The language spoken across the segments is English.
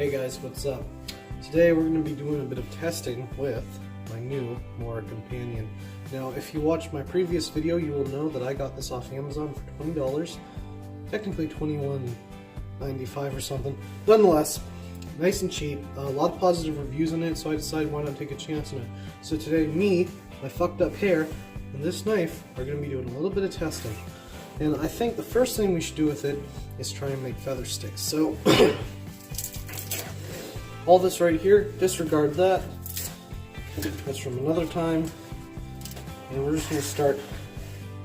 Hey guys, what's up? Today we're going to be doing a bit of testing with my new Mora companion. Now, if you watched my previous video, you will know that I got this off Amazon for $20. Technically $21.95 or something. Nonetheless, nice and cheap. A lot of positive reviews on it, so I decided why not take a chance on it. So today, me, my fucked up hair, and this knife are going to be doing a little bit of testing. And I think the first thing we should do with it is try and make feather sticks. So, all this right here, disregard that. That's from another time. And we're just going to start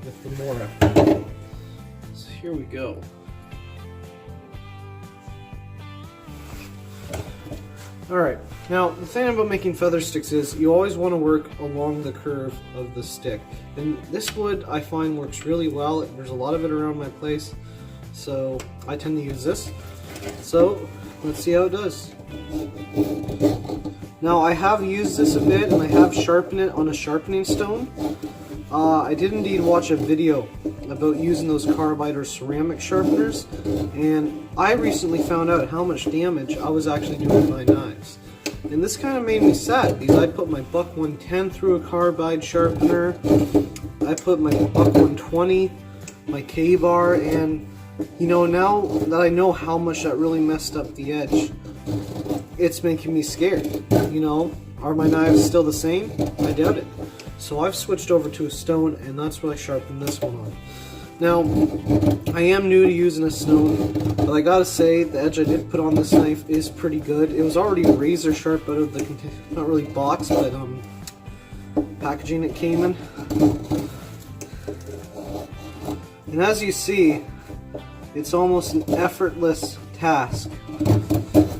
with the Mora. So here we go. Alright, now the thing about making feather sticks is you always want to work along the curve of the stick. And this wood I find works really well. There's a lot of it around my place, so I tend to use this. So let's see how it does. Now I have used this a bit and I have sharpened it on a sharpening stone. I did indeed watch a video about using those carbide or ceramic sharpeners, and I recently found out how much damage I was actually doing with my knives. And this kind of made me sad because I put my Buck 110 through a carbide sharpener, I put my Buck 120, my K-bar, and you know, now that I know how much that really messed up the edge, it's making me scared. You know, are my knives still the same? I doubt it. So I've switched over to a stone, and that's what I sharpened this one on. Now, I am new to using a stone, but I gotta say, the edge I did put on this knife is pretty good. It was already razor sharp out of the, not really box, but packaging it came in. And as you see, it's almost an effortless task.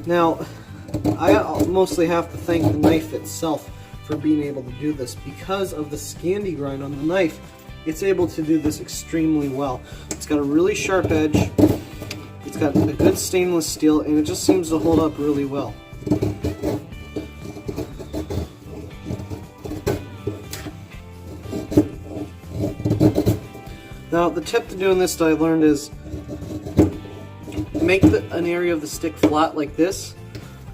Now, I mostly have to thank the knife itself for being able to do this. Because of the Scandi grind on the knife, it's able to do this extremely well. It's got a really sharp edge, it's got a good stainless steel, and it just seems to hold up really well. Now, the tip to doing this that I learned is make an area of the stick flat like this,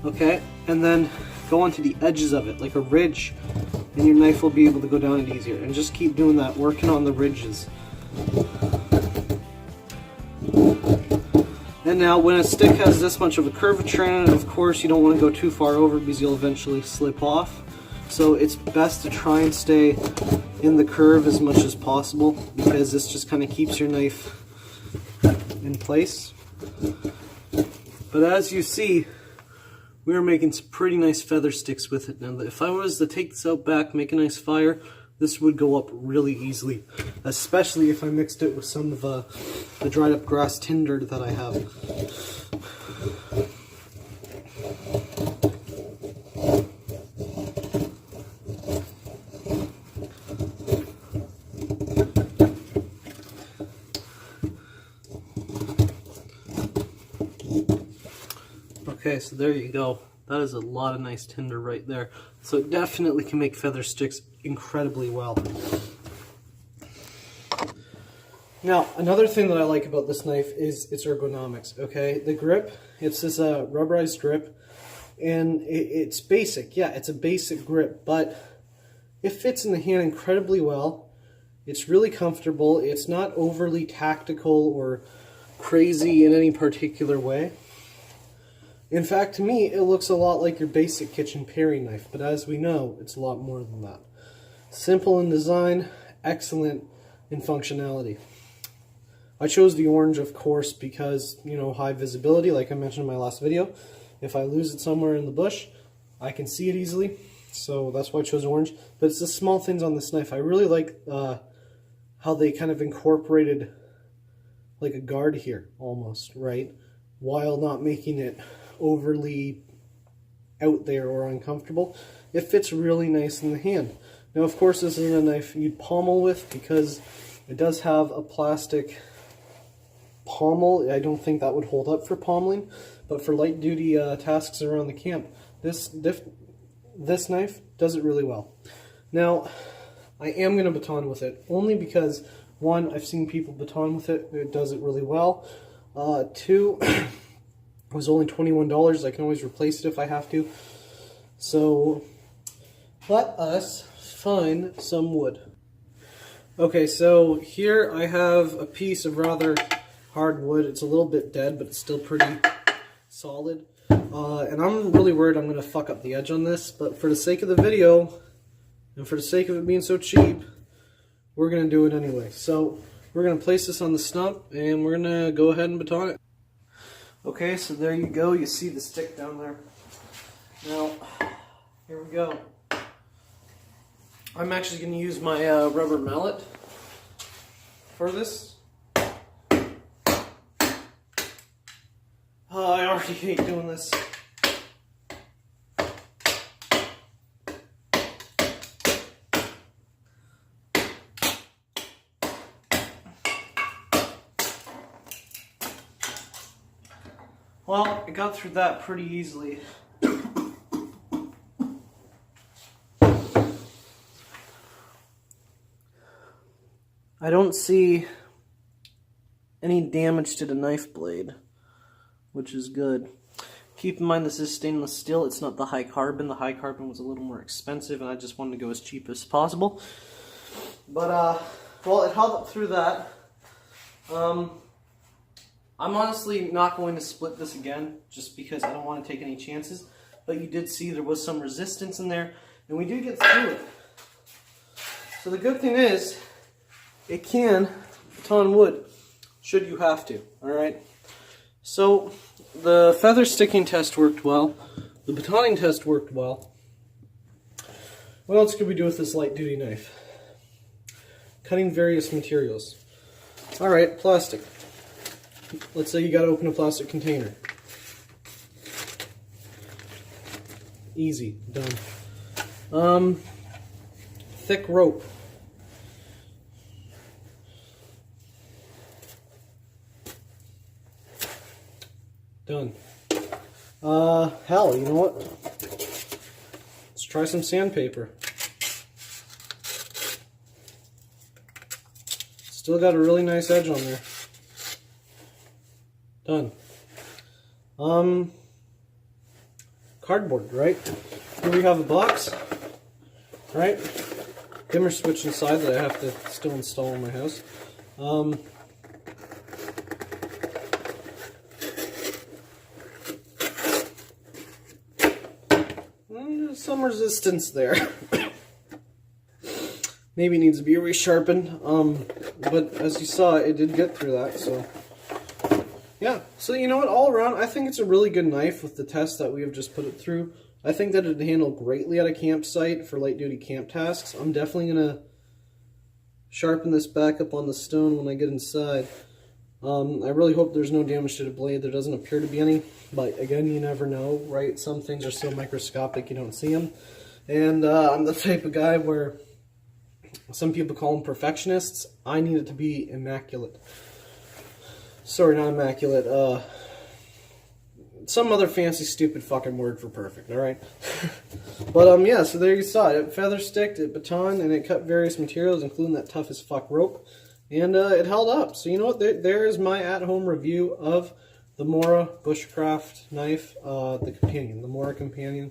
okay, and then go onto the edges of it like a ridge, and your knife will be able to go down it easier. And just keep doing that, working on the ridges. And now when a stick has this much of a curvature in it, of course you don't want to go too far over because you'll eventually slip off. So it's best to try and stay in the curve as much as possible, because this just kind of keeps your knife in place. But as you see, we are making some pretty nice feather sticks with it. Now, if I was to take this out back, make a nice fire, this would go up really easily, especially if I mixed it with some of the dried up grass tinder that I have. Okay, so there you go. That is a lot of nice tinder right there. So it definitely can make feather sticks incredibly well. Now, another thing that I like about this knife is its ergonomics, okay? The grip, it's this rubberized grip, and it's basic. Yeah, it's a basic grip, but it fits in the hand incredibly well. It's really comfortable. It's not overly tactical or crazy in any particular way. In fact, to me, it looks a lot like your basic kitchen paring knife, but as we know, it's a lot more than that. Simple in design, excellent in functionality. I chose the orange, of course, because, you know, high visibility, like I mentioned in my last video. If I lose it somewhere in the bush, I can see it easily, so that's why I chose orange. But it's the small things on this knife. I really like how they kind of incorporated like a guard here, almost, right? While not making it overly out there or uncomfortable. It fits really nice in the hand. Now, of course, this isn't a knife you'd pommel with because it does have a plastic pommel. I don't think that would hold up for pommeling, but for light duty tasks around the camp, this knife does it really well. Now, I am going to baton with it only because, one, I've seen people baton with it. It does it really well. Two, It was only $21. I can always replace it if I have to. So let us find some wood. Okay, so here I have a piece of rather hard wood. It's a little bit dead, but it's still pretty solid. And I'm really worried I'm going to fuck up the edge on this, but for the sake of the video, and for the sake of it being so cheap, we're going to do it anyway. So we're going to place this on the stump, and we're going to go ahead and baton it. Okay, so there you go. You see the stick down there. Now, here we go. I'm actually going to use my rubber mallet for this. I already hate doing this. Well, I got through that pretty easily. I don't see any damage to the knife blade, which is good. Keep in mind this is stainless steel. It's not the high carbon. The high carbon was a little more expensive, and I just wanted to go as cheap as possible. But, well, it held up through that. I'm honestly not going to split this again, just because I don't want to take any chances. But you did see there was some resistance in there, and we did get through it. So the good thing is, it can baton wood, should you have to, alright? So, the feather sticking test worked well. The batoning test worked well. What else could we do with this light duty knife? Cutting various materials. Alright, plastic. Let's say you gotta open a plastic container. Easy, done. Thick rope. Done. Hell, you know what? Let's try some sandpaper. Still got a really nice edge on there. Done. Cardboard, right? Here we have a box, right? Dimmer switch inside that I have to still install in my house. Some resistance there. Maybe needs to be resharpened. But as you saw, it did get through that, so yeah. So you know what, all around, I think it's a really good knife with the test that we have just put it through. I think that it'd handle greatly at a campsite for light duty camp tasks. I'm definitely gonna sharpen this back up on the stone when I get inside. I really hope there's no damage to the blade. There doesn't appear to be any, but again, you never know, right? Some things are so microscopic you don't see them. And I'm the type of guy where some people call them perfectionists. I need it to be immaculate. Sorry, not immaculate. Some other fancy, stupid fucking word for perfect, alright? But, yeah, so there you saw it. It feather sticked, it batoned, and it cut various materials, including that tough as fuck rope. And it held up. So you know what? There is my at-home review of the Mora bushcraft knife, the companion, the Mora companion.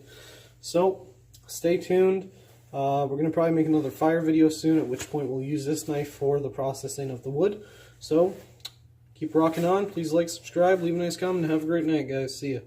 So stay tuned. We're going to probably make another fire video soon, at which point we'll use this knife for the processing of the wood. So keep rocking on. Please like, subscribe, leave a nice comment, and have a great night, guys. See ya.